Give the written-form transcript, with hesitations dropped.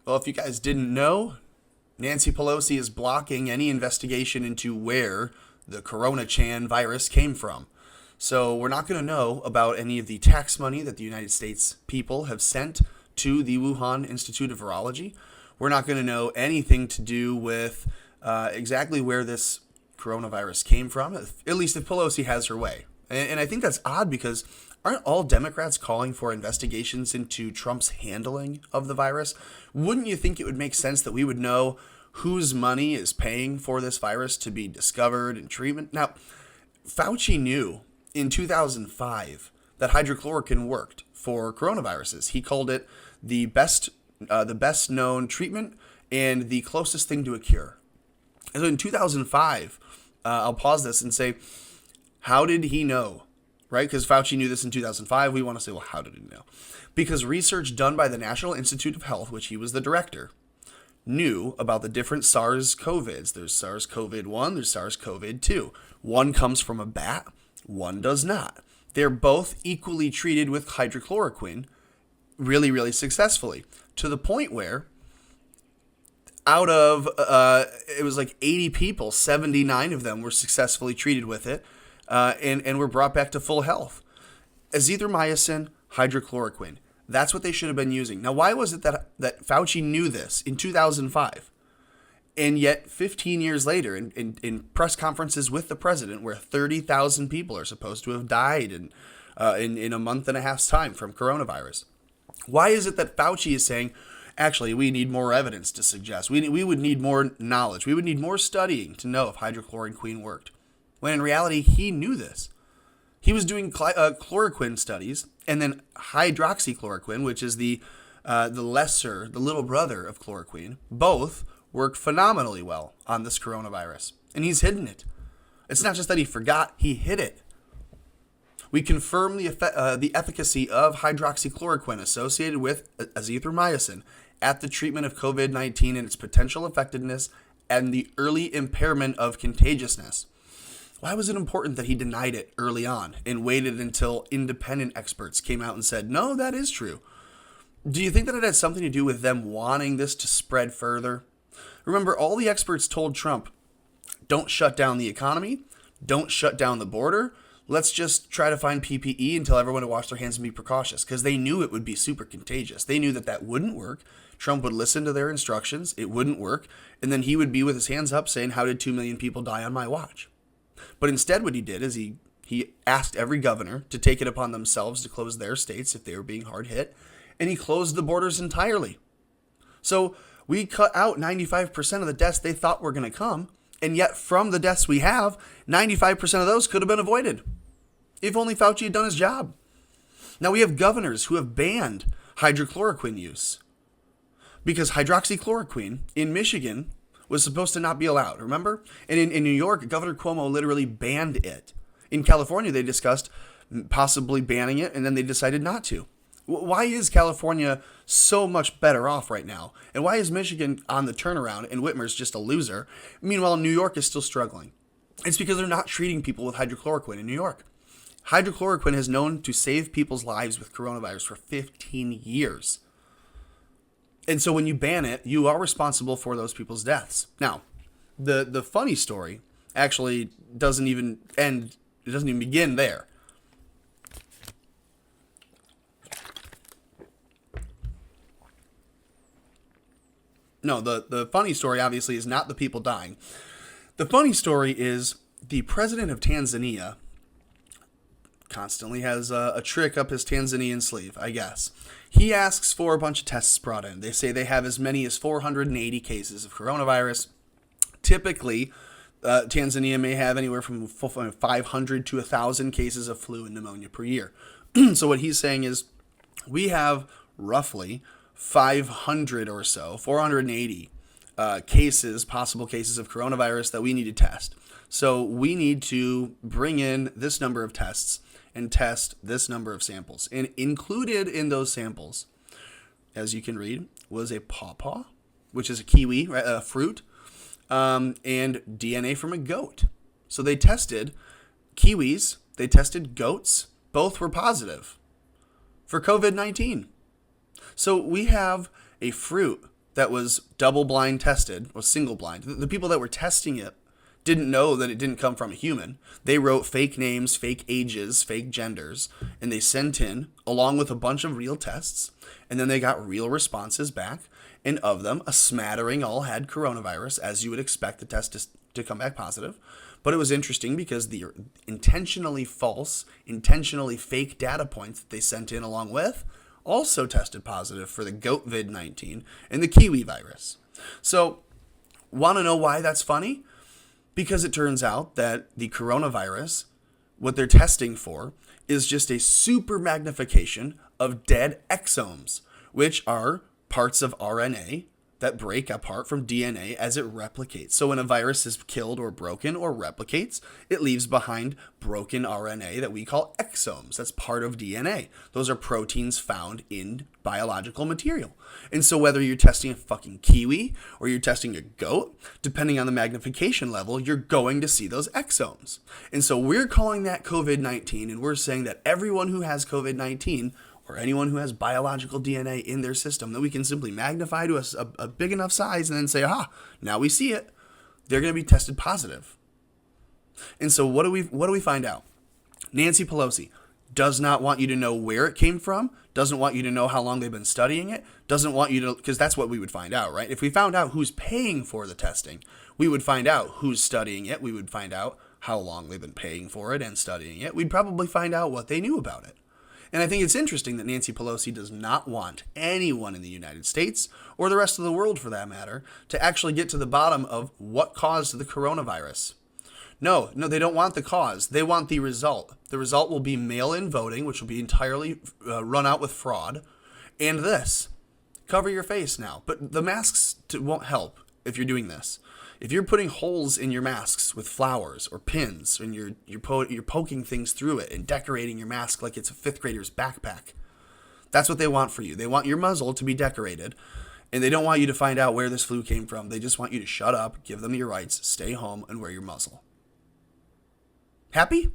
Well, if you guys didn't know, Nancy Pelosi is blocking any investigation into where the Corona-Chan virus came from. So we're not going to know about any of the tax money that the United States people have sent to the Wuhan Institute of Virology. We're not going to know anything to do with exactly where this coronavirus came from, at least if Pelosi has her way. And I think that's odd because aren't all Democrats calling for investigations into Trump's handling of the virus? Wouldn't you think it would make sense that we would know whose money is paying for this virus to be discovered and treatment? Now, Fauci knew in 2005 that hydrochloroquine worked for coronaviruses. He called it the best known treatment and the closest thing to a cure. And so in 2005, I'll pause this and say, how did he know? Right? Because Fauci knew this in 2005. We want to say, well, how did he know? Because research done by the National Institute of Health, which he was the director, knew about the different SARS-CoVids. There's SARS-CoV-1, there's SARS-CoV-2. One comes from a bat, one does not. They're both equally treated with hydrochloroquine really, really successfully, to the point where out of, it was like 80 people, 79 of them were successfully treated with it and were brought back to full health. Azithromycin, hydrochloroquine. That's what they should have been using. Now, why was it that Fauci knew this in 2005? And yet 15 years later, in press conferences with the president, where 30,000 people are supposed to have died in a month and a half's time from coronavirus, why is it that Fauci is saying, actually, we need more evidence to suggest, we would need more knowledge, we would need more studying to know if hydrochloroquine worked? When in reality, he knew this. He was doing chloroquine studies, and then hydroxychloroquine, which is the little brother of chloroquine, both work phenomenally well on this coronavirus. And he's hidden it. It's not just that he forgot, he hid it. We confirm the efficacy of hydroxychloroquine associated with azithromycin at the treatment of COVID-19 and its potential effectiveness and the early impairment of contagiousness. Why was it important that he denied it early on and waited until independent experts came out and said, no, that is true? Do you think that it had something to do with them wanting this to spread further? Remember, all the experts told Trump, don't shut down the economy, don't shut down the border, let's just try to find PPE and tell everyone to wash their hands and be precautious, because they knew it would be super contagious. They knew that wouldn't work. Trump would listen to their instructions, it wouldn't work, and then he would be with his hands up saying, how did 2 million people die on my watch? But instead what he did is he asked every governor to take it upon themselves to close their states if they were being hard hit, and he closed the borders entirely. So we cut out 95% of the deaths they thought were going to come, and yet from the deaths we have, 95% of those could have been avoided if only Fauci had done his job. Now we have governors who have banned hydrochloroquine use because hydroxychloroquine in Michigan was supposed to not be allowed, remember? And in New York, Governor Cuomo literally banned it. In California, they discussed possibly banning it, and then they decided not to. Why is California so much better off right now? And why is Michigan on the turnaround and Whitmer's just a loser? Meanwhile, New York is still struggling. It's because they're not treating people with hydrochloroquine in New York. Hydrochloroquine is known to save people's lives with coronavirus for 15 years. And so when you ban it, you are responsible for those people's deaths. Now, the funny story actually doesn't even end, it doesn't even begin there. No, the funny story obviously is not the people dying. The funny story is the president of Tanzania constantly has a trick up his Tanzanian sleeve, I guess. He asks for a bunch of tests brought in. They say they have as many as 480 cases of coronavirus. Typically, Tanzania may have anywhere from 500 to 1,000 cases of flu and pneumonia per year. So what he's saying is we have roughly 500 or so, 480 possible cases of coronavirus that we need to test. So we need to bring in this number of tests and test this number of samples. And included in those samples, as you can read, was a pawpaw, which is a kiwi, right, a fruit, and DNA from a goat. So they tested kiwis, they tested goats, both were positive for COVID-19. So we have a fruit that was double-blind tested, or single-blind. The people that were testing it didn't know that it didn't come from a human. They wrote fake names, fake ages, fake genders, and they sent in, along with a bunch of real tests, and then they got real responses back, and of them, a smattering all had coronavirus, as you would expect the test to come back positive. But it was interesting because the intentionally false, intentionally fake data points that they sent in along with also tested positive for the goat vid-19 and the kiwi virus. So, want to know why that's funny? Because it turns out that the coronavirus, what they're testing for, is just a super magnification of dead exomes, which are parts of RNA that break apart from DNA as it replicates. So when a virus is killed or broken or replicates, it leaves behind broken RNA that we call exomes. That's part of DNA. Those are proteins found in biological material. And so whether you're testing a fucking kiwi or you're testing a goat, depending on the magnification level, you're going to see those exomes. And so we're calling that COVID-19, and we're saying that everyone who has COVID-19 or anyone who has biological DNA in their system that we can simply magnify to a big enough size and then say, now we see it, they're going to be tested positive. And so what do we find out? Nancy Pelosi does not want you to know where it came from, doesn't want you to know how long they've been studying it, doesn't want you to, because that's what we would find out, right? If we found out who's paying for the testing, we would find out who's studying it, we would find out how long they've been paying for it and studying it, we'd probably find out what they knew about it. And I think it's interesting that Nancy Pelosi does not want anyone in the United States, or the rest of the world for that matter, to actually get to the bottom of what caused the coronavirus. No, they don't want the cause. They want the result. The result will be mail-in voting, which will be entirely run out with fraud. And this, cover your face now. But the masks won't help if you're doing this. If you're putting holes in your masks with flowers or pins, and you're poking things through it and decorating your mask like it's a fifth grader's backpack, that's what they want for you. They want your muzzle to be decorated, and they don't want you to find out where this flu came from. They just want you to shut up, give them your rights, stay home, and wear your muzzle. Happy?